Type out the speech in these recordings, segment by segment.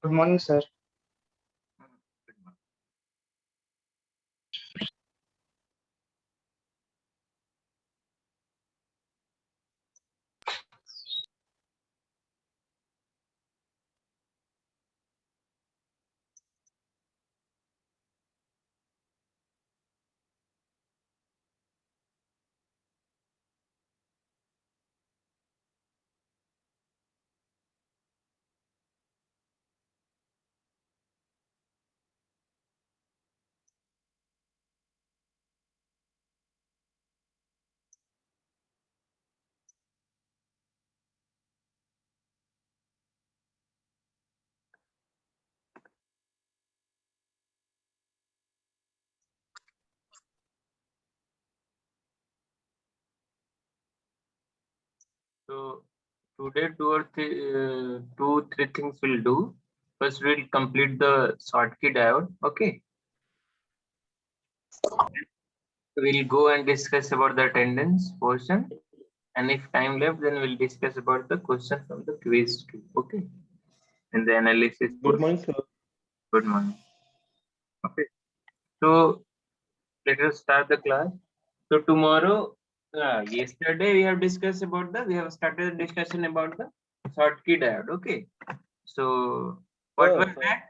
Good morning, sir. So today two, three things we'll do. First, we'll complete the Schottky diode. Okay. We'll go and discuss about the attendance portion. And if time left, then we'll discuss about the question from the quiz too. Okay. And the analysis. Good morning, sir. Good morning. Okay. So let us start the class. So tomorrow, yesterday we have discussed about we have started a discussion about the Schottky diode. Okay. So what was that?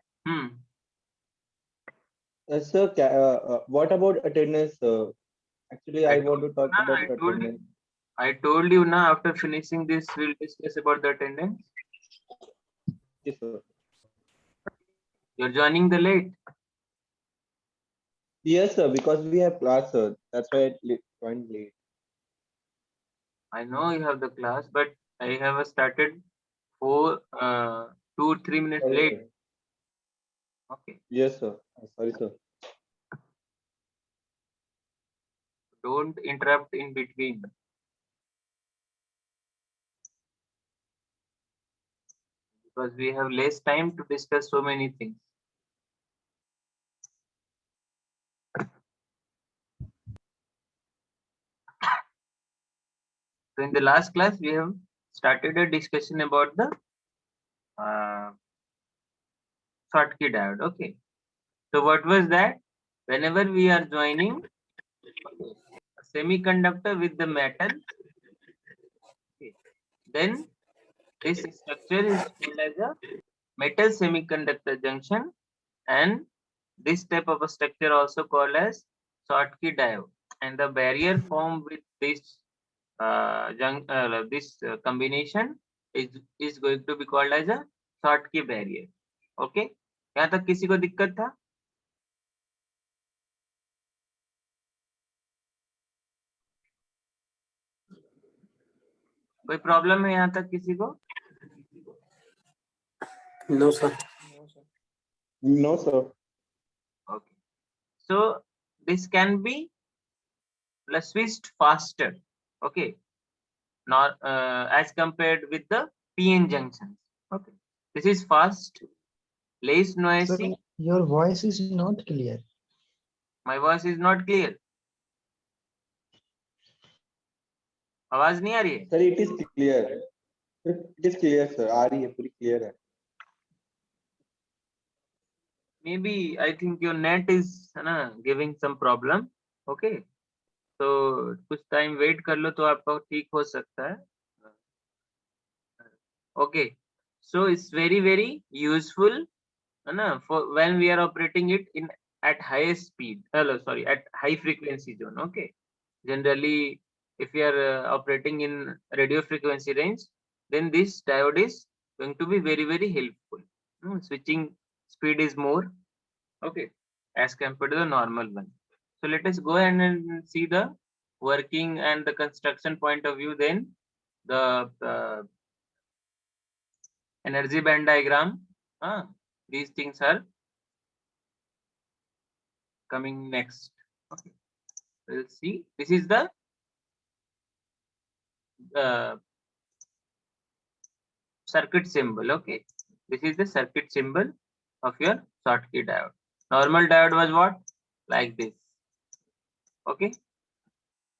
Sir, what about attendance? Actually, I want to talk about attendance. I told you now, after finishing this, we'll discuss about the attendance. Yes, sir. You're joining the late. Yes, sir, because we have class, sir. That's why I joined late. I know you have the class, but I have started 2 or 3 minutes Sorry, late. sir. Okay. Yes, sir. Sorry, sir. Don't interrupt in between. Because we have less time to discuss so many things. So in the last class, we have started a discussion about the Schottky diode. Okay. So what was that? Whenever we are joining a semiconductor with the metal, okay, then this structure is called as a metal semiconductor junction, and this type of a structure also called as Schottky diode. And the barrier formed with this combination is going to be called as a Schottky barrier. Okay, यहाँ तक किसी को दिक्कत था? कोई problem है यहाँ तक किसी को? No, sir. No, sir. Okay. So this can be switched faster. Okay. Not as compared with the PN junctions. Okay. This is fast, less noisy. Sir, your voice is not clear. My voice is not clear. आवाज नहीं आ रही है? Sir, it is clear. It is clear, sir. आ रही है, पूरी clear है. Maybe I think your net is giving some problem. Okay. So कुछ time wait कर लो तो आपका ठीक हो सकता है. Okay. So it's very useful for when we are operating it at highest speed. At high frequency zone. Okay. Generally, if you are operating in radio frequency range, then this diode is going to be very helpful. Switching speed is more, okay, as compared to the normal one. So let us go ahead and see the working and the construction point of view. Then the energy band diagram. These things are coming next. Okay. We'll see. This is the circuit symbol. Okay, this is the circuit symbol of your Schottky diode. Normal diode was what? Like this. Okay,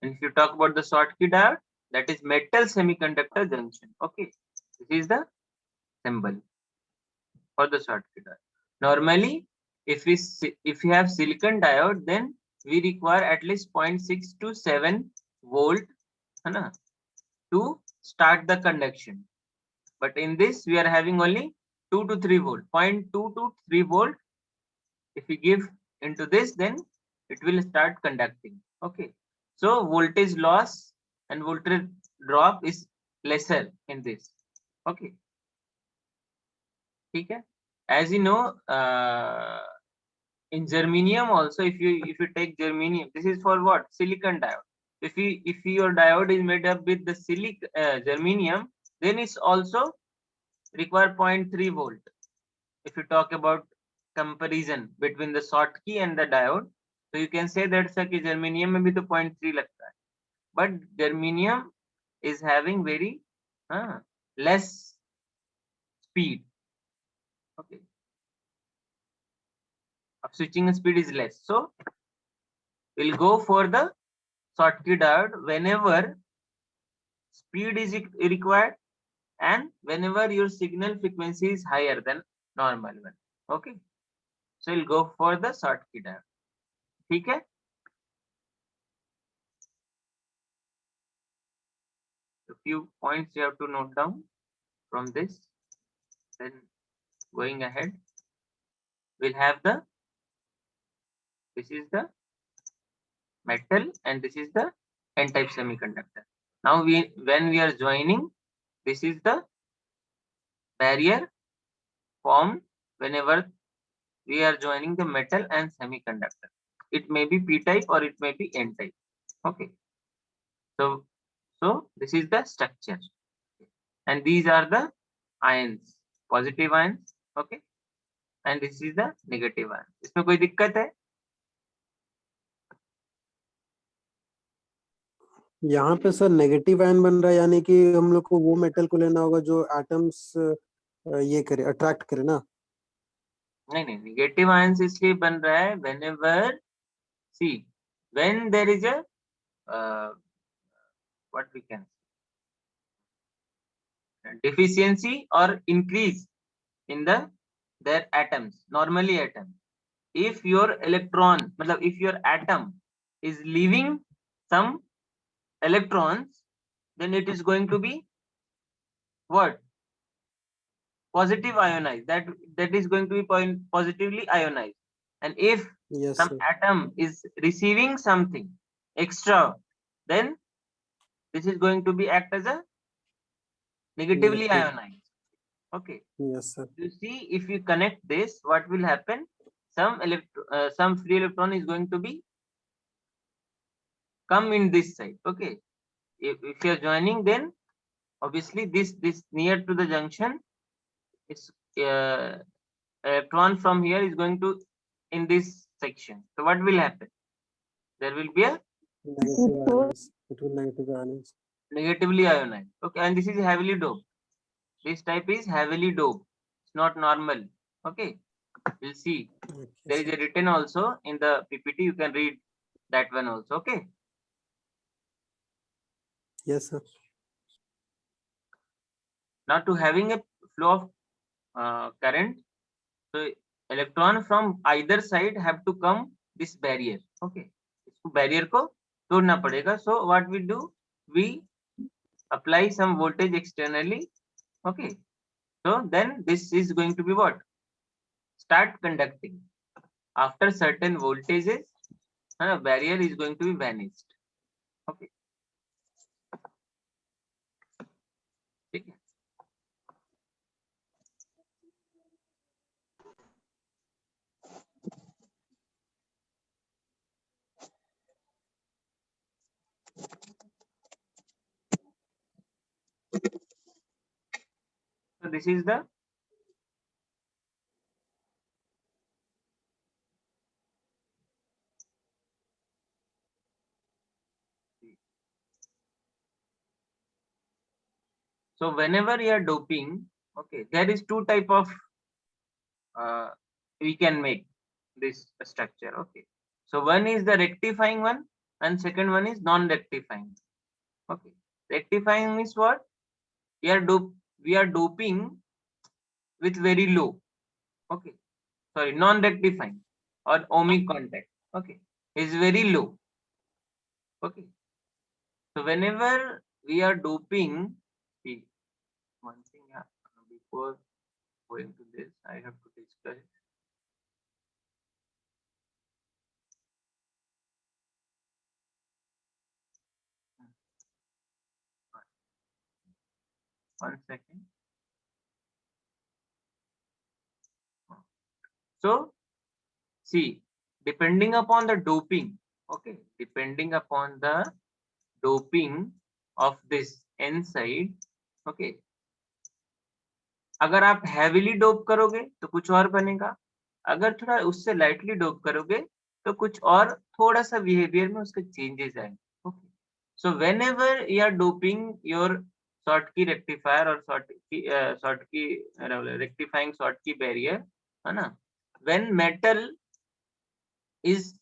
and if you talk about the Schottky diode, that is metal semiconductor junction. Okay, this is the symbol for the Schottky diode. Normally, if we have silicon diode, then we require at least 0.6 to 7 volt to start the conduction. But in this, we are having only 2 to 3 volt, 0.2 to 3 volt. If we give into this, then it will start conducting. Okay, so voltage loss and voltage drop is lesser in this. Okay, okay. As you know, in germanium also, if you take germanium, this is for what? Silicon diode. If your diode is made up with the germanium, then it's also require 0.3 volt. If you talk about comparison between the Schottky and the diode, so you can say that sir, germanium में भी तो 0.3 लगता है, but germanium is having very less speed. Okay, switching speed is less, so we'll go for the Schottky diode whenever speed is required and whenever your signal frequency is higher than normal one. Okay, so we'll go for the Schottky diode. ठीक है? A few points you have to note down from this. Then going ahead, we'll have this is the metal and this is the n-type semiconductor. Now when we are joining, this is the barrier formed whenever we are joining the metal and semiconductor. It may be p-type or it may be n-type. Okay, so this is the structure and these are the ions, positive ions. Okay, and this is the negative ion. इसमें कोई दिक्कत है? यहाँ पे sir negative ion बन रहा है, यानी कि हम लोग को वो मेटल को लेना होगा जो एटम्स ये करे, अट्रैक्ट करे ना? नहीं, नेगेटिव आयंस इसलिए बन रहा है whenever see when there is a what we can say, deficiency or increase in their atoms, normally atom. If your electron, if your atom is leaving some electrons, then it is going to be what? Positive ionized. That is going to be positively ionized. And if Yes, some sir. atom is receiving something extra, then this is going to be act as a negatively Negative. ionized. Okay. Yes, sir. You see, if you connect this, what will happen? Some free electron is going to be come in this side. Okay. If you are joining, then obviously this near to the junction, it's electron from here is going to in this section. So what will happen? There will be a Negative ions. It will negative ions. negatively ionized. Okay, and this is heavily doped. This type is heavily doped. It's not normal. Okay, we'll see. Okay, There is sir. a written also in the PPT. You can read that one also. Okay. Yes, sir. Now to having a flow of current, so electron from either side have to come this barrier. Okay, इसको barrier को तोड़ना पड़ेगा. So what we do? We apply some voltage externally. Okay, so then this is going to be what? Start conducting. After certain voltages, barrier is going to be vanished. Okay. ठीक है. So this is the so whenever you are doping, okay, there is two type of we can make this structure. Okay, so one is the rectifying one and second one is non-rectifying. Okay, Rectifying means what? We are doping with very low. Okay, sorry, non-rectifying or ohmic contact. Okay, is very low. Okay, so whenever we are doping, see, one thing, yeah, before going to this, I have to discuss. One second. So, see, depending upon the doping, okay, depending upon the doping of this N side, okay, अगर आप heavily dope करोगे तो कुछ और बनेगा, अगर थोड़ा उससे लाइटली डोप करोगे तो कुछ और थोड़ा सा बिहेवियर में उसके चेंजेस आएंगे. Okay, so whenever you are doping your Schottky rectifier और शॉर्टकी रेक्टिफाइंग शॉर्टकी बैरियर, है ना, when metal is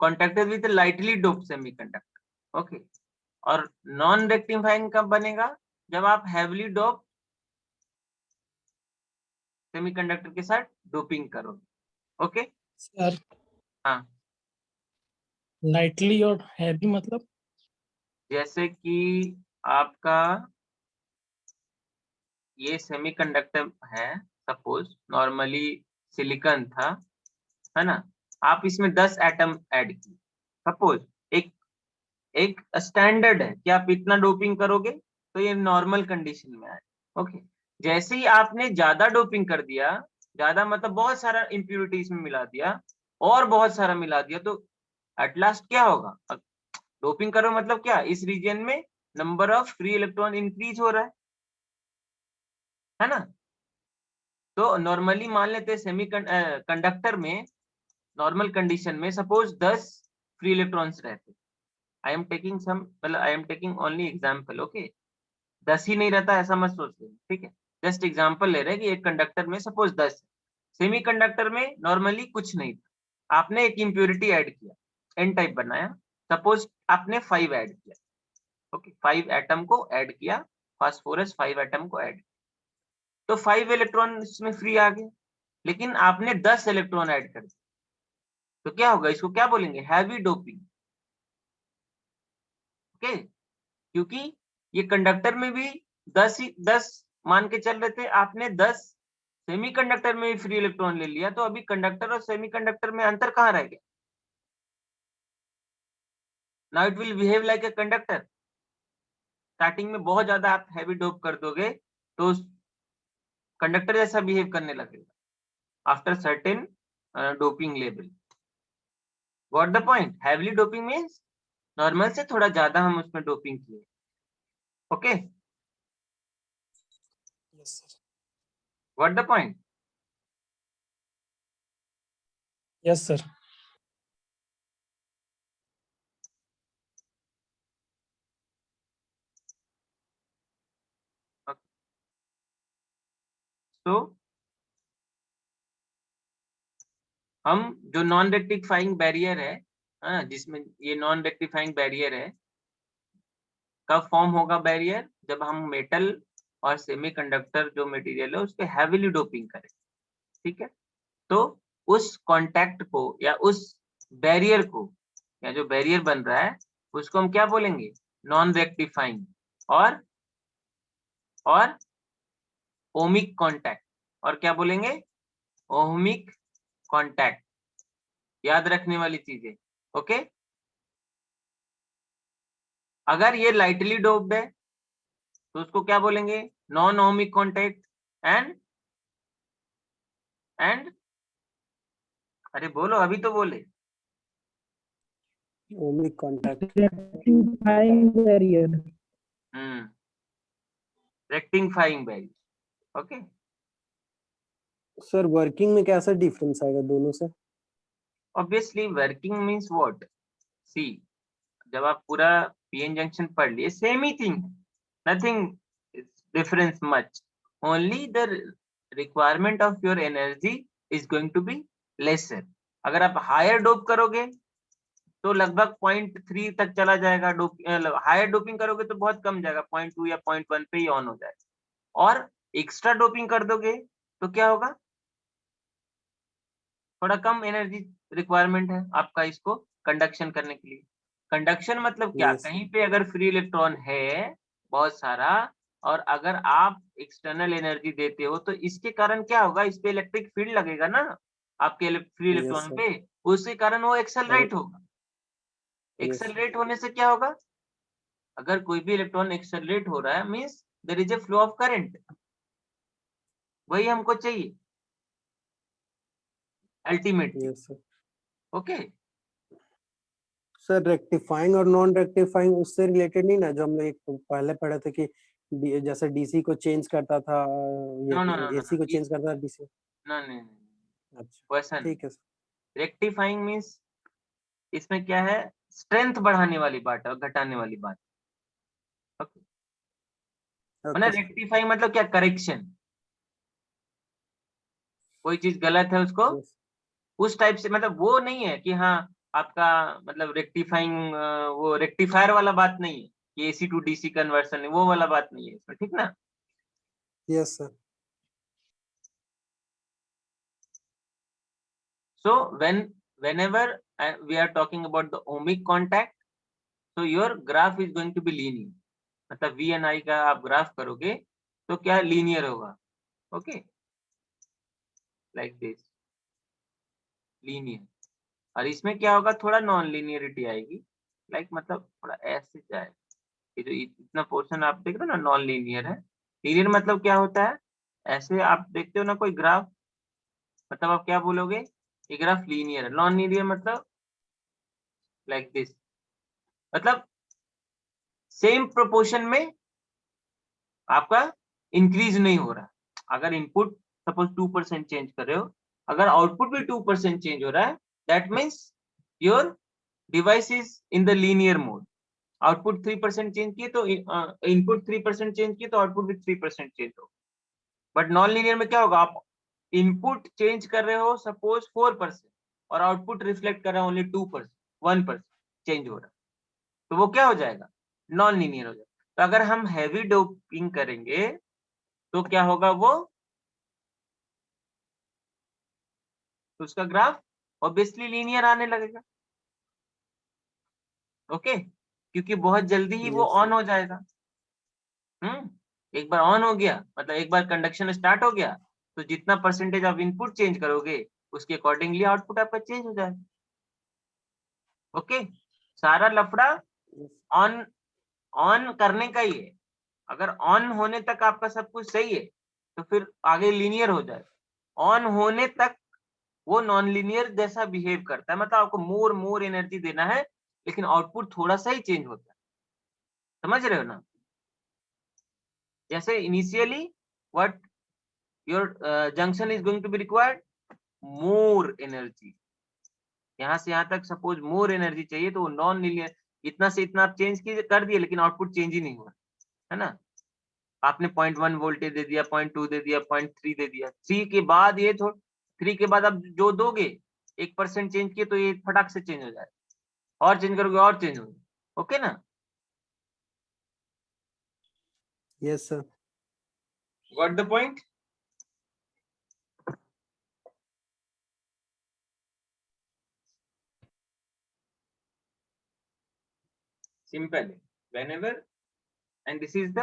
contacted with lightly doped semiconductor. Okay, और नॉन रेक्टिफाइंग कब बनेगा? जब आप हैवीली डोप सेमीकंडक्टर के साथ डोपिंग करोगे. ओके सर, हाँ, लाइटली और हैवी मतलब? जैसे कि आपका ये सेमीकंडक्टर है, सपोज नॉर्मली सिलिकॉन था, है ना, आप इसमें 10 एटम ऐड किए, सपोज एक स्टैंडर्ड है कि आप इतना डोपिंग करोगे तो ये नॉर्मल कंडीशन में आए. ओके, जैसे ही आपने ज्यादा डोपिंग कर दिया, ज्यादा मतलब बहुत सारा इम्प्यूरिटी इसमें मिला दिया और बहुत सारा मिला दिया, तो एट लास्ट क्या होगा? डोपिंग करो मतलब क्या? इस रीजन में number of free electron increase हो रहा है ना. तो नॉर्मली मान लेते हैं सेमी कंडक्टर में नॉर्मल कंडीशन में सपोज 10 फ्री इलेक्ट्रॉन्स रहते. आई एम टेकिंग सम, मतलब I am taking only example. Okay, 10 ही नहीं रहता ऐसा मत सोचते, ठीक है, जस्ट एग्जांपल ले रहे हैं कि एक कंडक्टर में सपोज 10, सेमी कंडक्टर में नॉर्मली कुछ नहीं था, आपने एक इम्प्योरिटी ऐड किया, एन टाइप बनाया, सपोज आपने 5 ऐड किया. ओके, 5 एटम को ऐड किया, फास्फोरस 5 एटम को ऐड, तो 5 इलेक्ट्रॉन इसमें फ्री आ गए, लेकिन आपने 10 इलेक्ट्रॉन ऐड कर दिया, तो क्या होगा? इसको क्या बोलेंगे? Heavy doping. ओके, क्योंकि ये कंडक्टर में भी 10 मान के चल रहे थे, आपने 10 सेमीकंडक्टर में भी फ्री इलेक्ट्रॉन ले लिया, तो अभी कंडक्टर और सेमीकंडक्टर में अंतर कहाँ रह गया? Now it will behave like a conductor. Starting में बहुत ज्यादा आप हैवी डोप कर दोगे तो कंडक्टर जैसा बिहेव करने लगेगा after certain doping level. What the point? Heavily doping means normal से थोड़ा ज्यादा हम उसमें डोपिंग किए. Okay, yes sir. What the point? Yes sir. तो हम जो नॉन रेक्टिफाइंग बैरियर है, जिसमें ये नॉन रेक्टिफाइंग बैरियर है, कब फॉर्म होगा बैरियर? जब हम मेटल और सेमीकंडक्टर जो मटेरियल है उस पे हैवीली डोपिंग करें. ठीक है, तो उस कांटेक्ट को या उस बैरियर को, या जो बैरियर बन रहा है उसको हम क्या बोलेंगे? नॉन रेक्टिफाइंग और ओमिक कांटेक्ट. और क्या बोलेंगे? Ohmic contact. याद रखने वाली चीजें. ओके, अगर ये लाइटली डोप्ड है तो उसको क्या बोलेंगे? Non ohmic contact. एंड अरे बोलो, अभी तो बोले. Ohmic contact. Rectifying barrier. Rectifying barrier. Okay, sir working में कैसा डिफरेंस आएगा दोनों से? Obviously working means what? See, जब आप पूरा पीएन जंक्शन पढ़ लिए, सेम ही thing, nothing difference much, only the requirement of your energy is going to be lesser. अगर आप हायर डोप करोगे तो लगभग 0.3 तक चला जाएगा। हायर डोपिंग करोगे तो बहुत कम जाएगा, 0.2 या 0.1 पे ही ऑन हो जाएगा। और एक्स्ट्रा डोपिंग कर दोगे तो क्या होगा, थोड़ा कम एनर्जी रिक्वायरमेंट है आपका इसको कंडक्शन करने के लिए। कंडक्शन मतलब क्या, Yes. कहीं पे अगर फ्री इलेक्ट्रॉन है बहुत सारा, और अगर आप एक्सटर्नल एनर्जी देते हो तो इसके कारण क्या होगा, इस पे इलेक्ट्रिक फील्ड लगेगा ना आपके फ्री Yes, इलेक्ट्रॉन sir. पे, उसके कारण वो एक्सेलरेट होगा। Yes. एक्सेलरेट होने से क्या होगा, अगर कोई भी इलेक्ट्रॉन एक्सेलरेट हो रहा है means there is a flow of current, वही हमको चाहिए ultimately. Yes, sir. Okay, sir rectifying और नॉन रेक्टिफाइंग उससे रिलेटेड नहीं ना, जो हम लोग एक पहले पढ़े थे कि जैसे डीसी को चेंज करता था, नो नो नो एसी को नो, चेंज करता था डीसी। नहीं, अच्छा, वैसा नहीं। ठीक है सर। रेक्टिफाइंग मींस इसमें क्या है, स्ट्रेंथ बढ़ाने वाली बात है और घटाने वाली बात। Okay, okay sir. रेक्टिफाइंग मतलब क्या, करेक्शन, कोई चीज गलत है उसको Yes. उस टाइप से, मतलब वो नहीं है कि हाँ आपका मतलब रेक्टिफाइंग, वो रेक्टिफायर वाला बात नहीं है कि एसी टू डीसी कन्वर्सन है, वो वाला बात नहीं है इसमें, ठीक ना। Yes, sir. So whenever we are talking about the ohmic contact, so your graph is going to be linear, मतलब V and I का आप ग्राफ करोगे तो क्या लीनियर होगा, ओके, लाइक दिस लीनियर। और इसमें क्या होगा, थोड़ा नॉन लीनियरिटी आएगी, लाइक मतलब थोड़ा ऐसे जाएगा, ये जो इतना पोर्शन आप देख रहे हो ना नॉन लीनियर है। लीनियर मतलब क्या होता है, ऐसे आप देखते हो ना कोई ग्राफ, मतलब आप क्या बोलोगे, ये ग्राफ लीनियर है। नॉन लीनियर मतलब लाइक दिस, मतलब सेम प्रोपोर्शन में आपका इंक्रीज नहीं हो रहा। अगर इनपुट सपोज 2% चेंज कर रहे हो, अगर आउटपुट भी 2% चेंज हो रहा है, that means your device is in the linear mode. Output 3% change किए तो इनपुट 3% चेंज किए तो आउटपुट भी 3% चेंज हो। बट नॉन लीनियर में क्या होगा, आप इनपुट चेंज कर रहे हो सपोज 4% और आउटपुट रिफ्लेक्ट कर रहा है ओनली 2%, 1% चेंज हो रहा है, तो वो क्या हो जाएगा, नॉन लीनियर हो जाएगा। तो अगर हम हैवी डोपिंग करेंगे तो क्या होगा, वो तो उसका ग्राफ ऑब्वियसली लीनियर आने लगेगा। ओके, क्योंकि बहुत जल्दी ही वो Yes, sir. ऑन हो जाएगा। एक बार ऑन हो गया मतलब एक बार कंडक्शन स्टार्ट हो गया, तो जितना परसेंटेज आप इनपुट चेंज करोगे उसके अकॉर्डिंगली आउटपुट आपका चेंज हो जाएगा। ओके, सारा लफड़ा Yes. ऑन ऑन करने का ही है। अगर ऑन होने तक आपका सब कुछ सही है तो फिर आगे लीनियर हो जाए। ऑन होने तक वो नॉन लीनियर जैसा बिहेव करता है, मतलब आपको मोर मोर एनर्जी देना है लेकिन आउटपुट थोड़ा सा ही चेंज होता है। समझ रहे हो ना, जैसे initially what your junction is going to be required more energy, यहाँ से यहाँ तक सपोज मोर एनर्जी चाहिए तो नॉन लीनियर इतना से इतना आप चेंज कर दिए लेकिन आउटपुट चेंज ही नहीं हुआ, है ना। आपने 0.1 वोल्टेज दे दिया, 0.2 दे दिया, 0.3 दे दिया, 3 के बाद ये 3 के बाद अब जो दोगे 1% चेंज किए तो ये फटाक से चेंज हो जाए, और चेंज करोगे और चेंज होगा। ओके ना, Yes, sir. Got the point. Simple, whenever, and this is the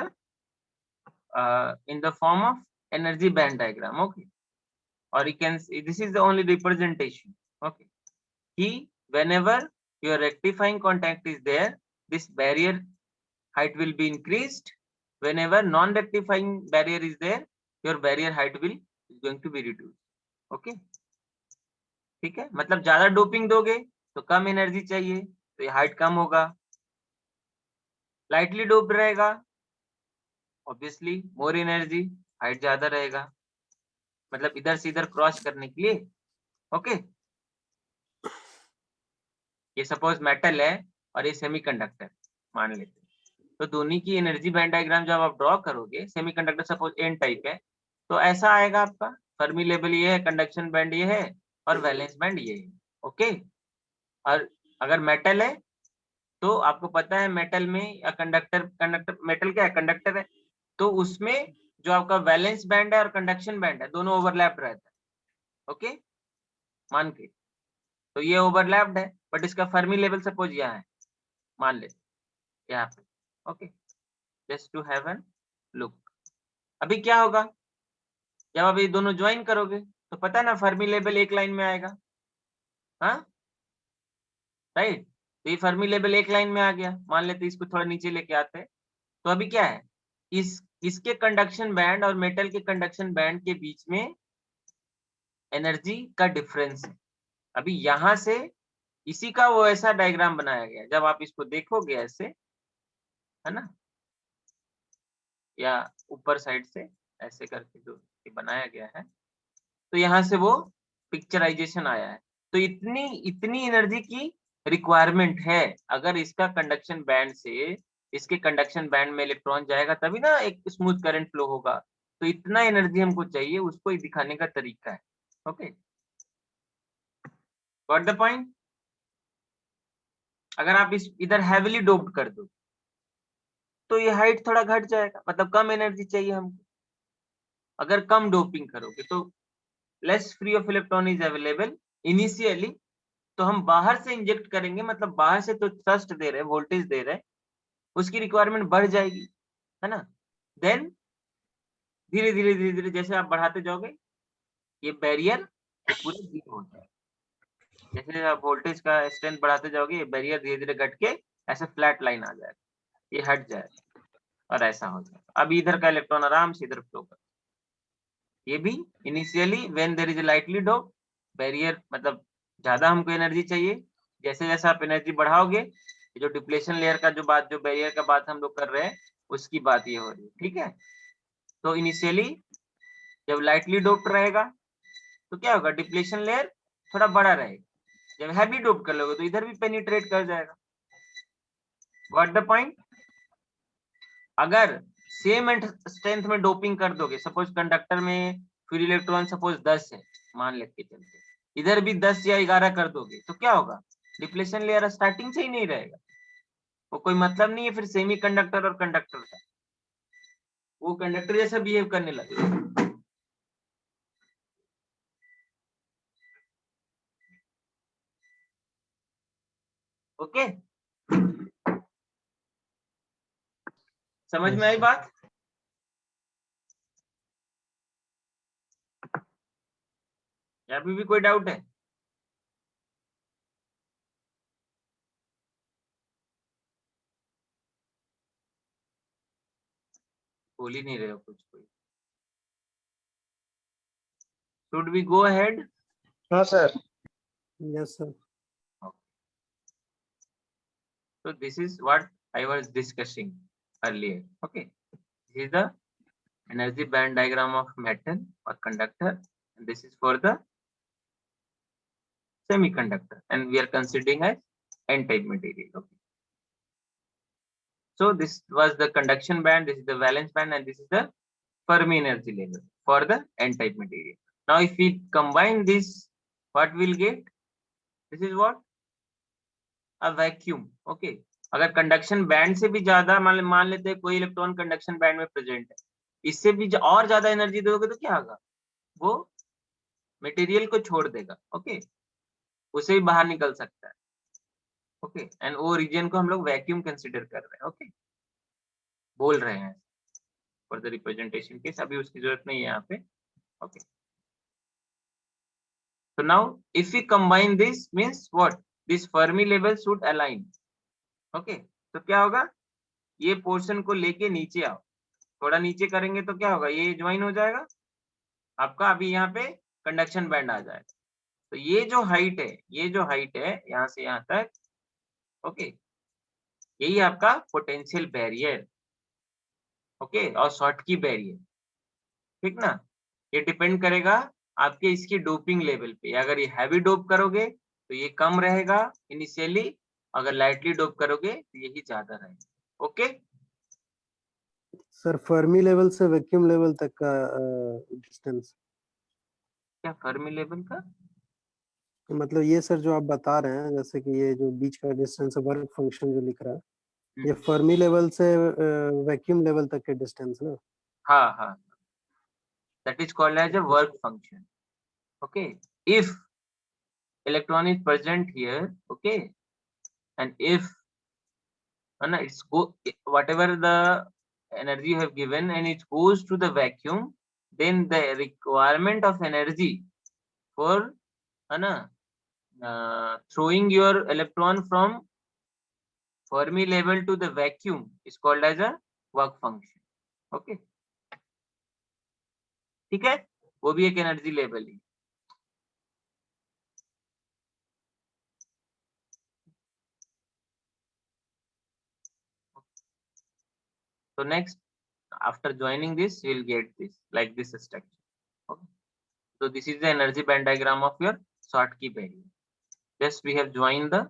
in the form of energy band diagram, okay, or you can see this is the only representation, okay, कि whenever your rectifying contact is there, this barrier height will be increased. Whenever non-rectifying barrier is there, your barrier height will is going to be reduced. Okay, ठीक है, मतलब ज्यादा doping दोगे तो कम energy चाहिए तो ये हाइट कम होगा। लाइटली डोप रहेगा ऑब्वियसली मोर एनर्जी, हाइट ज्यादा रहेगा, मतलब इधर से इधर क्रॉस करने के लिए। ओके, ये सपोज मेटल है और ये सेमीकंडक्टर मान लेते हैं, तो दोनों की एनर्जी बैंड डायग्राम जब आप ड्रॉ करोगे, सेमीकंडक्टर सपोज एन टाइप है तो ऐसा आएगा आपका। फर्मी लेवल ये है, कंडक्शन बैंड ये है और वैलेंस बैंड ये है। ओके, और अगर मेटल है तो आपको पता है मेटल में या कंडक्टर मेटल क्या है, कंडक्टर है, तो उसमें जो आपका वैलेंस बैंड है और कंडक्शन बैंड है दोनों ओवरलैप रहता है। ओके, मान के, तो ये ओवरलैप्ड है, बट इसका फर्मी लेवल सपोज यहाँ है, मान ले यहाँ पे। Okay, just to have an look. अभी क्या होगा, जब आप ये दोनों ज्वाइन करोगे तो पता है ना फर्मी लेवल एक लाइन में आएगा, हाँ राइट। तो ये फर्मी लेवल एक लाइन में आ गया, मान लेते इसको थोड़ा नीचे लेके आते हैं। तो अभी क्या है, इसके कंडक्शन बैंड और मेटल के कंडक्शन बैंड के बीच में एनर्जी का डिफरेंस है। अभी यहां से इसी का वो ऐसा डायग्राम बनाया गया, जब आप इसको देखोगे ऐसे, है ना, या ऊपर साइड से ऐसे करके जो बनाया गया है, तो यहाँ से वो पिक्चराइजेशन आया है। तो इतनी एनर्जी की रिक्वायरमेंट है, अगर इसका कंडक्शन बैंड से इसके कंडक्शन बैंड में इलेक्ट्रॉन जाएगा तभी ना एक स्मूथ करंट फ्लो होगा। तो इतना एनर्जी हमको चाहिए, उसको दिखाने का तरीका है। Okay, got the point. अगर आप इधर हैवीली डोप्ड कर दो तो ये हाइट थोड़ा घट जाएगा, मतलब कम एनर्जी चाहिए हमको। अगर कम डोपिंग करोगे तो less free of electron is available initially, तो हम बाहर से इंजेक्ट करेंगे, मतलब बाहर से तो थ्रस्ट दे रहे हैं, वोल्टेज दे रहे हैं, उसकी रिक्वायरमेंट बढ़ जाएगी, है ना। देन धीरे धीरे धीरे धीरे जैसे आप बढ़ाते जाओगे ये बैरियर पूरा जीरो हो जाएगा। जैसे आप वोल्टेज का स्ट्रेंथ बढ़ाते जाओगे ये बैरियर धीरे धीरे घट के ऐसे फ्लैट लाइन आ जाएगा, ये हट जाएगा और ऐसा हो जाएगा। अब इधर का इलेक्ट्रॉन आराम से इधर फ्लो कर, ये भी initially when there is lightly dope barrier, मतलब ज्यादा हमको एनर्जी चाहिए। जैसे जैसे आप एनर्जी बढ़ाओगे, जो डिप्लेशन लेयर का जो बात, जो बैरियर का बात हम लोग कर रहे हैं, उसकी बात ये हो रही है, ठीक है। तो इनिशियली जब लाइटली डोप्ड रहेगा तो क्या होगा, डिप्लेशन लेयर थोड़ा बड़ा रहेगा। जब हैवी डोप कर लोगे तो इधर भी पेनिट्रेट कर जाएगा। Got the point. अगर सेम स्ट्रेंथ में डोपिंग कर दोगे, सपोज कंडक्टर में फ्री इलेक्ट्रॉन सपोज 10 है, मान लेके चलते, इधर भी 10 या 11 कर दोगे तो क्या होगा, डिप्लेशन लेयर स्टार्टिंग से ही नहीं रहेगा। वो कोई मतलब नहीं है फिर सेमी कंडक्टर और कंडक्टर का, वो कंडक्टर जैसा बिहेव करने लगेगा। ओके, समझ में आई बात। या अभी भी कोई डाउट है। बोल ही नहीं रहे हो कुछ कोई। Should we go ahead. हाँ sir. Yes, sir. So this is what I was discussing earlier. Okay, this is the energy band diagram of metal or conductor, and this is for the semiconductor, and we are considering as n-type material. Okay. So this was the conduction band, this is the valence band, and this is the Fermi energy level for the n-type material. Now if we combine this, what we'll get? This is what? A vacuum. Okay. अगर conduction band से भी ज्यादा मान लेते हैं कोई electron conduction band में present है, इससे भी और ज्यादा एनर्जी दोगे तो क्या होगा, वो मटेरियल को छोड़ देगा। ओके, उसे भी बाहर निकल सकता है। ओके, एंड वो रीजन को हम लोग वैक्यूम कंसीडर कर रहे हैं। ओके, बोल रहे हैं फॉर द रिप्रेजेंटेशन केस, अभी उसकी जरूरत नहीं है यहाँ पे। Okay, so now if we combine this means what, this Fermi level should align. Okay, तो क्या होगा, ये पोर्शन को लेके नीचे आओ, थोड़ा नीचे करेंगे तो क्या होगा, ये ज्वाइन हो जाएगा आपका, अभी यहाँ पे कंडक्शन बैंड आ जाएगा। तो ये जो हाइट है, ये जो हाइट है यहाँ से यहाँ तक, ओके, यही आपका पोटेंशियल बैरियर। ओके, और शॉर्ट की बैरियर, ठीक ना। ये डिपेंड करेगा आपके इसकी डोपिंग लेवल पे। अगर ये हैवी डोप करोगे तो ये कम रहेगा इनिशियली, अगर लाइटली डोप करोगे तो यही ज्यादा रहेगा। ओके, सर फर्मी लेवल से वैक्यूम लेवल तक का डिस्टेंस, क्या फर्मी लेवल का मतलब ये सर जो आप बता रहे हैं, जैसे कि ये जो बीच का डिस्टेंस वर्क फंक्शन जो लिख रहा है, ये फर्मी लेवल से वैक्यूम लेवल तक के डिस्टेंस ना? हाँ हाँ, that is called as a work function. Okay, if electron is present here, okay, and if it's go whatever the energy you have given and it goes to the vacuum, then the requirement of energy for throwing your electron from Fermi level to the vacuum is called as a work function. Okay, ठीक है, वो भी एक energy level है. So next, after joining this, you will get this like this structure. Okay. So this is the energy band diagram of your Schottky barrier. Just we have joined the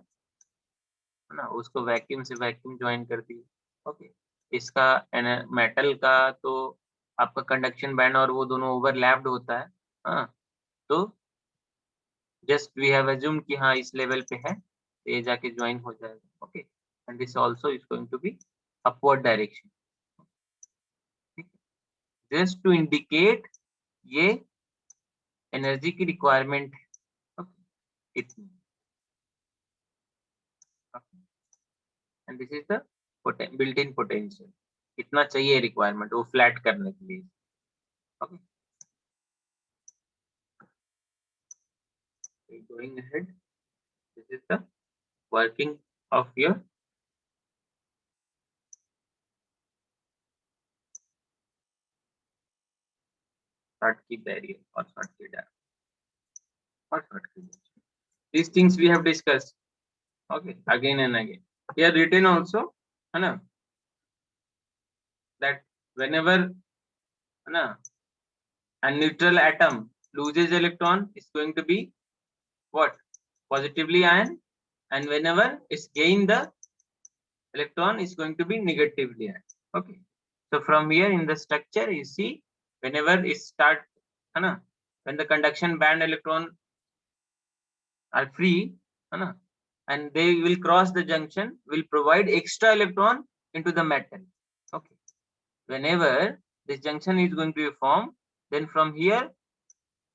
ना उसको vacuum से vacuum join कर दी. Okay, इसका metal का तो आपका conduction band और वो दोनों ओवरलैप्ड होता है. हाँ, तो जस्ट वी हैव अज्यूम्ड कि हाँ इस लेवल पे है, तो ये जाके ज्वाइन हो जाएगा. Okay, and this also is going to be upward direction. Just to indicate ये एनर्जी की रिक्वायरमेंट है. ओके, इतनी. And this is the built in potential. इतना चाहिए रिक्वायरमेंट वो फ्लैट करने के लिए. Okay, going ahead, this is the working of your Schottky barrier or Schottky diagram or Schottky barrier. These things we have discussed. Okay, again and again. Here written also, है ना, that whenever है ना a neutral atom loses electron is going to be what? Positively ion, and whenever it's gain the electron is going to be negatively ion. Okay, so from here in the structure you see whenever it start है ना, when the conduction band electron are free है ना, and they will cross the junction, will provide extra electron into the metal. Okay, whenever this junction is going to be formed, then from here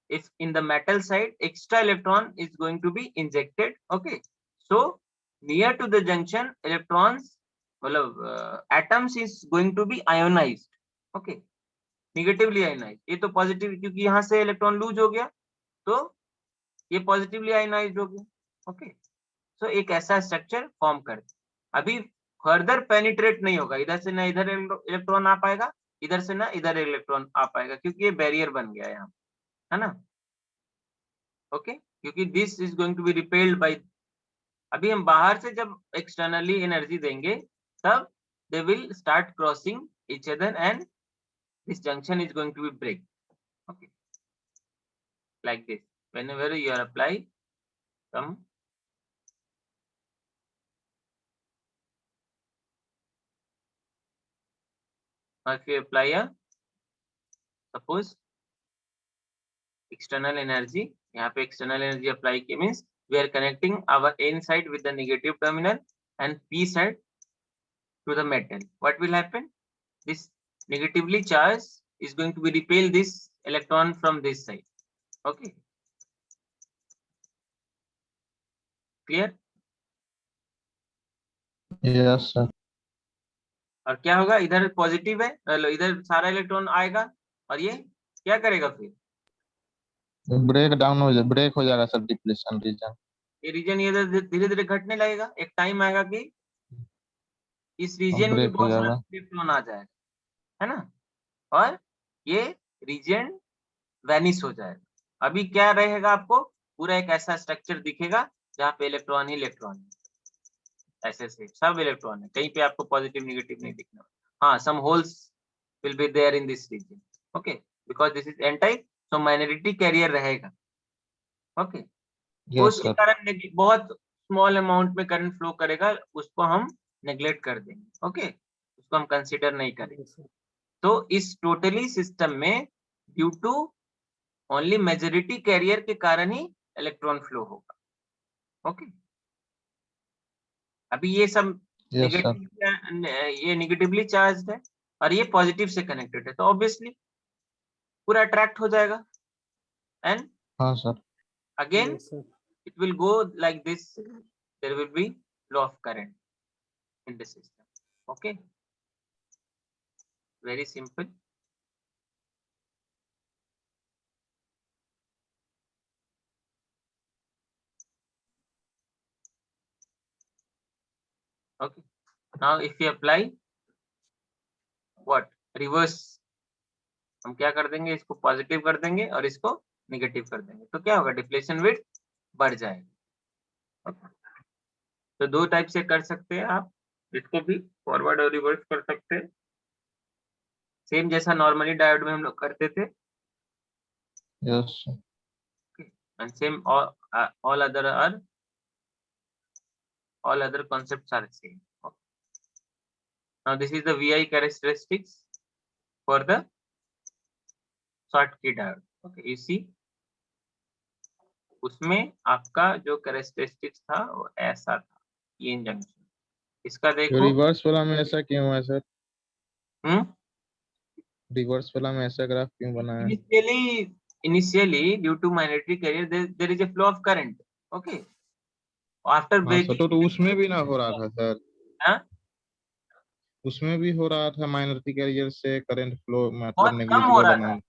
if in the metal side extra electron is going to be injected. Okay, so near to the junction electrons atoms is going to be ionized. Okay, negatively ionized. ये तो positive, क्योंकि यहाँ से electron lose हो गया तो ये positively ionised हो गया. ओके, सो एक ऐसा स्ट्रक्चर फॉर्म कर. अभी फर्दर पेनिट्रेट नहीं होगा, इधर से ना इधर इलेक्ट्रॉन आ पाएगा, इधर से ना इधर इलेक्ट्रॉन आ पाएगा, क्योंकि ये बैरियर बन गया यहाँ, है ना. ओके, क्योंकि this is going to be repelled by. अभी हम बाहर से जब एक्सटर्नली एनर्जी देंगे तब they will start crossing each other and this junction is going to be break. Okay, like this. Whenever you are apply some if you apply a suppose external energy, यहाँ पे external energy apply के means we are connecting our N side with the negative terminal and P side to the metal. What will happen? This negatively charged is going to be repel this electron from this side. Okay, clear? Yes, sir. और क्या होगा, इधर positive है, इधर सारा electron आएगा और ये क्या करेगा, फिर ब्रेक डाउन हो जाए, ब्रेक हो जाएगा सर, डिप्लेशन रीजन. ये रीजन ये धीरे धीरे घटने लगेगा. एक टाइम आएगा कि इस रीजन में ब्रेक हो बहुत सारा जाएगा. इलेक्ट्रॉन आ जाएगा, है ना, और ये रीजन वैनिश हो जाएगा. अभी क्या रहेगा, आपको पूरा एक ऐसा स्ट्रक्चर दिखेगा जहाँ पे इलेक्ट्रॉन ही इलेक्ट्रॉन है, ऐसे से सब इलेक्ट्रॉन है, कहीं पे आपको पॉजिटिव नेगेटिव नहीं दिखना. हाँ, some holes will be there in this region. Okay, because this is N type, so minority carrier रहेगा. ओके, उसके कारण बहुत स्मॉल अमाउंट में करंट फ्लो करेगा, उसको हम नेग्लेक्ट कर देंगे. ओके, उसको हम कंसिडर नहीं करेंगे. तो इस टोटली सिस्टम में due to only majority carrier के कारण ही इलेक्ट्रॉन फ्लो होगा. ओके अभी ये सब Yes, sir. ये नेगेटिवली चार्ज है और ये पॉजिटिव से कनेक्टेड है, तो ऑब्वियसली पूरा अट्रैक्ट हो जाएगा एंड हाँ sir. Again Yes, sir. it will go like this. There will be flow of current in the system. Okay, very simple. Okay, now if you apply what reverse, हम क्या कर देंगे, इसको positive कर देंगे और इसको नेगेटिव कर देंगे, तो क्या होगा, डिप्लेशन विड्थ बढ़ जाएगा. Okay. तो दो टाइप से कर सकते हैं आप, इसको भी फॉरवर्ड और रिवर्स कर सकते हैं, सेम जैसा नॉर्मली डायोड में हम लोग करते थे. Yes, sir. And same all other concepts are same. Okay. Now this is the VI characteristics for the Schottky diode. Okay, you see उसमें आपका जो कैरेक्टरिस्टिक्स था वो ऐसा था, ये जंक्शन. इसका तो देखो रिवर्स वाला में ऐसा क्यों है सर? रिवर्स वाला में ऐसा ग्राफ क्यों बना है? initially due to magnetic carrier there is a flow of current. Okay, after हाँ सर, breaking तो उसमें भी ना हो रहा था सर? हाँ? उसमें भी हो रहा था मैग्नेटिक कैरियर से करंट फ्लो, मतलब बहुत कम हो नेग्लिजिबल रहा था, अमाउंट.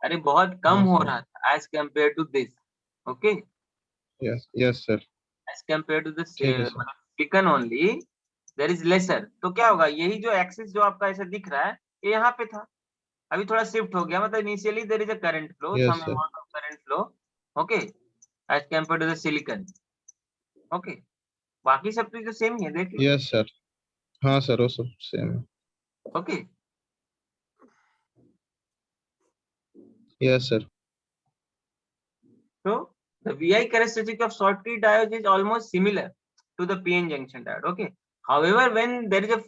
अरे बहुत कम हाँ हो सर. रहा था as compared to this. Okay, yes sir. as compared to the ठीक है sir. silicon only there is lesser. तो क्या होगा, यही जो एक्सिस जो आपका ऐसा दिख रहा है ये यहाँ पे था, अभी थोड़ा शिफ्ट हो गया, मतलब initially there is a current flow, Yes, some sir. Amount of current flow. Okay, as compared to the silicon. Okay, बाकी सब तो सेम ही है, देख लो. Yes sir. हाँ सर, वो सब सेम है. Okay, yes sir. so the VI characteristic of Schottky diode is almost similar to the PN junction diode. Okay, however when there is a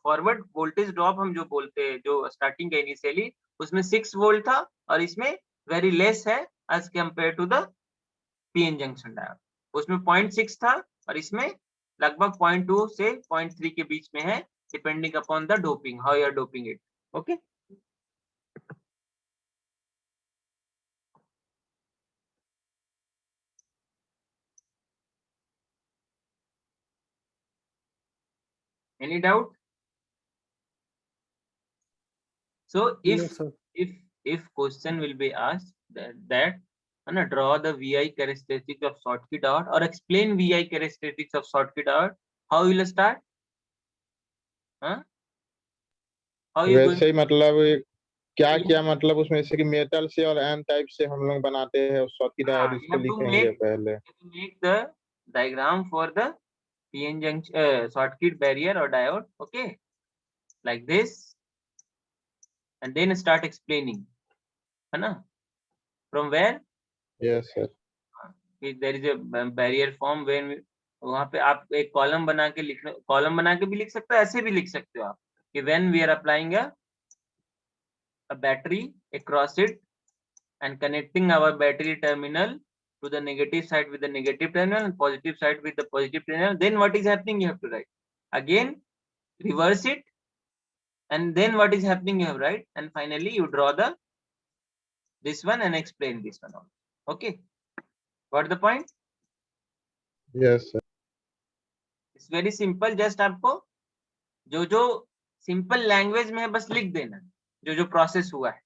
forward voltage drop, हम जो बोलते हैं, जो starting का इनिशियली उसमें 6 वोल्ट था और इसमें वेरी लेस है as compared to the PN junction diode. उसमें 0.6 था और इसमें लगभग 0.2 से 0.3 के बीच में है, depending upon the doping, how you are doping it. Okay, any doubt? So No, sir. if question will be asked that draw the VI characteristics of Schottky diode or explain VI characteristics of Schottky diode, how you will start? How you वैसे ही मतलब क्या Yeah. क्या मतलब उसमें, जैसे कि metal से और एन टाइप से हम लोग बनाते हैं उस Schottky diode, you इसको have to लिखेंगे पहले. make the diagram for the PN junction Schottky barrier or diode. Okay, like this, and then start explaining, है ना? From where? Yes sir. there is a barrier form when वहां पे आप एक column बना के लिखना, कॉलम बना के भी लिख सकते हो, ऐसे भी लिख सकते हो आप कि when we are applying a battery across it and connecting our battery terminal to the negative side with the negative terminal and positive side with the positive terminal, then what is happening you have to write. Again reverse it, and then what is happening you have write, and finally you draw the this one and explain this one also. Okay, got the point? Yes sir. It's very simple, just आपको जो जो simple language में है बस लिख देना, जो जो प्रोसेस हुआ है.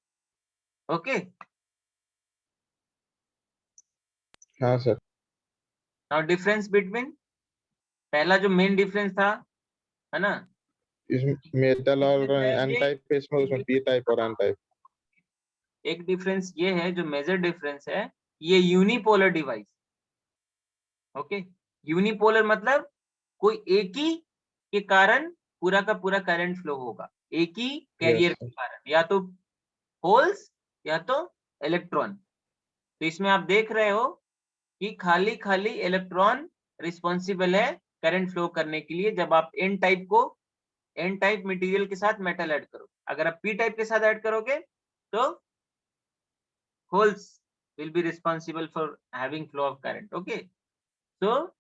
ओके, हाँ सर. नाउ डिफरेंस बिटवीन, पहला जो मेन डिफरेंस था, है ना, इसमें मेटल और एन टाइप है, इसमें उसमें पी टाइप और एन टाइप. एक डिफरेंस ये है, जो मेजर डिफरेंस है, ये यूनिपोलर डिवाइस. ओके, यूनिपोलर मतलब कोई एक ही के कारण पूरा का पूरा करंट फ्लो होगा, एक ही कैरियर के कारण, या तो होल्स या तो इलेक्ट्रॉन. तो इसमें आप देख रहे हो कि खाली खाली इलेक्ट्रॉन रिस्पॉन्सिबल है करंट फ्लो करने के लिए. जब आप एन टाइप को एन टाइप मटेरियल के साथ मेटल ऐड करो, अगर आप पी टाइप के साथ ऐड करोगे तो holes will be responsible for having flow of current. Okay, So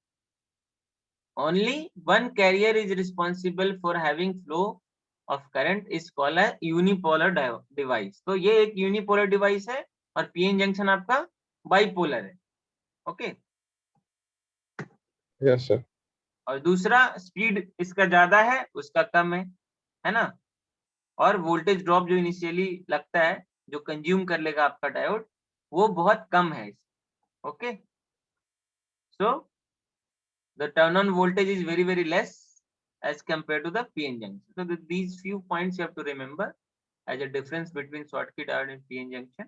only one carrier is responsible for having flow of current is called a unipolar device. तो ये एक unipolar device है और PN junction आपका bipolar है. Okay Yes, sir. और दूसरा speed इसका ज्यादा है उसका कम है ना. और वोल्टेज ड्रॉप जो इनिशियली लगता है जो कंज्यूम कर लेगा आपका डायोड वो बहुत कम है. Okay so the turn on voltage is very less as compared to the PN junction. So these few points you have to remember as a difference between Schottky diode and PN junction.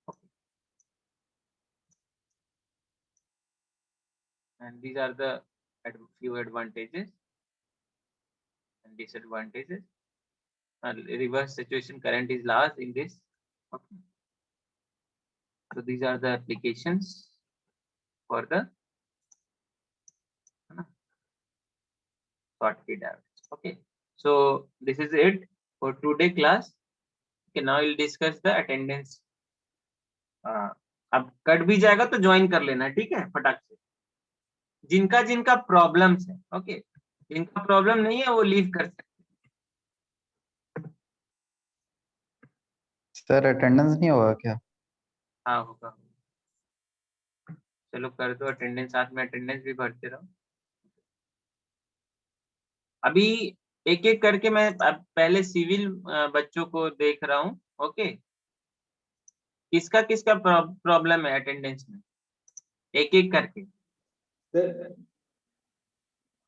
Okay. And these are the few advantages and disadvantages. Reverse saturation current is large in this. Okay. So these are the applications for the Schottky diode. Okay, so this is it for today class. Okay, now we'll discuss the attendance. अब cut भी जाएगा तो join कर लेना, ठीक है, फटाक से. जिनका जिनका प्रॉब्लम्स है, ओके, जिनका प्रॉब्लम नहीं है वो लीव कर सकते. सर अटेंडेंस नहीं होगा क्या? हाँ होगा. चलो कर दो अटेंडेंस, साथ में अटेंडेंस भी भरते रहो. अभी एक एक करके मैं पहले सिविल बच्चों को देख रहा हूँ. ओके, किसका किसका प्रॉब्लम है अटेंडेंस में, एक एक करके.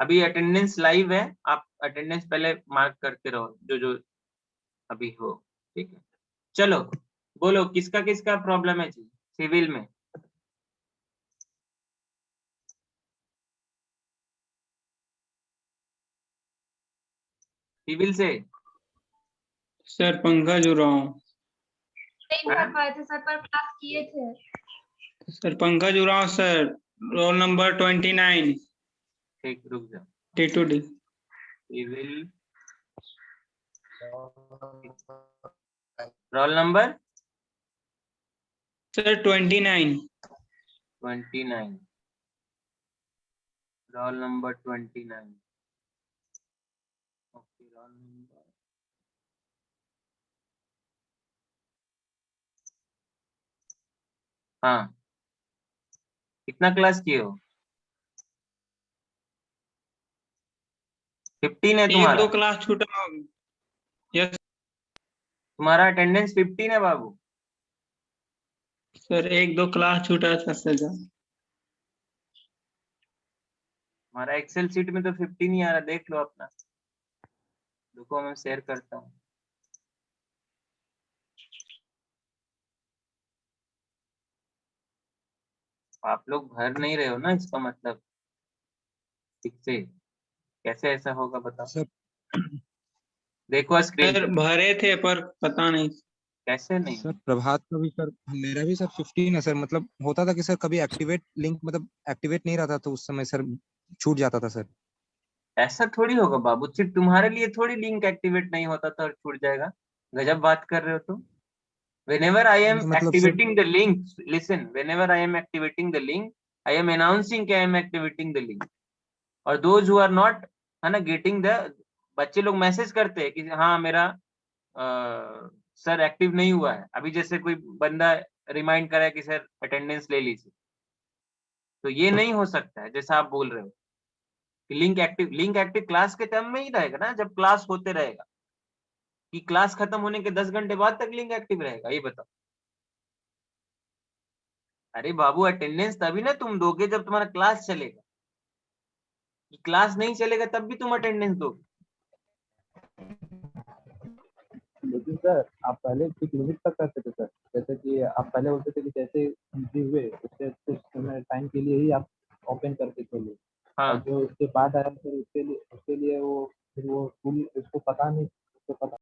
अभी अटेंडेंस लाइव है, आप अटेंडेंस पहले मार्क करते रहो जो जो अभी हो, ठीक है. चलो बोलो किसका किसका प्रॉब्लम है जी सिविल में. सिविल से सर पंकज हो रहा हूँ. नहीं कर पाए थे सर, पर क्लास किए थे. सर पंकज हो रहा हूँ सर, रोल नंबर 29. ठीक, रुक जाओ. T2D. Civil roll number sir 29. 29, roll number 29. Okay, roll number हाँ, कितना क्लास किए हो? 15 है एक तुम्हारा. दो क्लास छूटा होगा. यस तुम्हारा अटेंडेंस 15 है बाबू. सर, एक दो क्लास छूटा था सर. हमारा एक्सेल सीट में तो 15 ही आ रहा, देख लो अपना. रुको मैं शेयर करता हूँ. आप लोग भर नहीं रहे हो ना, इसका मतलब ठीक से कैसे ऐसा होगा बताओ. सर देखो स्क्रीन सर भरे थे पर पता नहीं. कैसे नहीं. सर प्रभात का भी सर, मेरा भी सर 15 है सर. मतलब होता था कि सर कभी एक्टिवेट लिंक मतलब एक्टिवेट नहीं रहता तो उस समय सर छूट जाता था सर. ऐसा थोड़ी होगा बाबू, सिर्फ तुम्हारे लिए थोड़ी लिंक एक्टिवेट नहीं होता था और छूट जाएगा. गजब बात कर रहे हो तुम. Whenever I am मतलब activating the link, listen, whenever I am activating the link, I am announcing कि I am activating the link. और those who are not, है ना, getting the, बच्चे लोग मैसेज करते हैं कि हाँ मेरा सर एक्टिव नहीं हुआ है. अभी जैसे कोई बंदा रिमाइंड करा है कि सर अटेंडेंस ले लीजिए, तो ये नहीं हो सकता है जैसा आप बोल रहे हो कि लिंक एक्टिव क्लास के टर्म में ही रहेगा ना, जब क्लास होते रहेगा. कि क्लास खत्म होने के 10 घंटे बाद तक लिंक एक्टिव रहेगा, ये बताओ. अरे बाबू अटेंडेंस तभी ना तुम दोगे जब तुम्हारा क्लास चलेगा. कि क्लास नहीं चलेगा तब भी तुम अटेंडेंस दोगे. लेकिन सर आप पहले कुछ लिमिट तक करते थे सर. जैसे कि आप पहले बोलते थे कि जैसे एंट्री हुए उससे कुछ समय टाइम के लिए ही आप ओपन करके खोलिए. हाँ, और जो उसके बाद आया सर उसके लिए वो फिर वो स्कूल उसको पता नहीं, उसको पता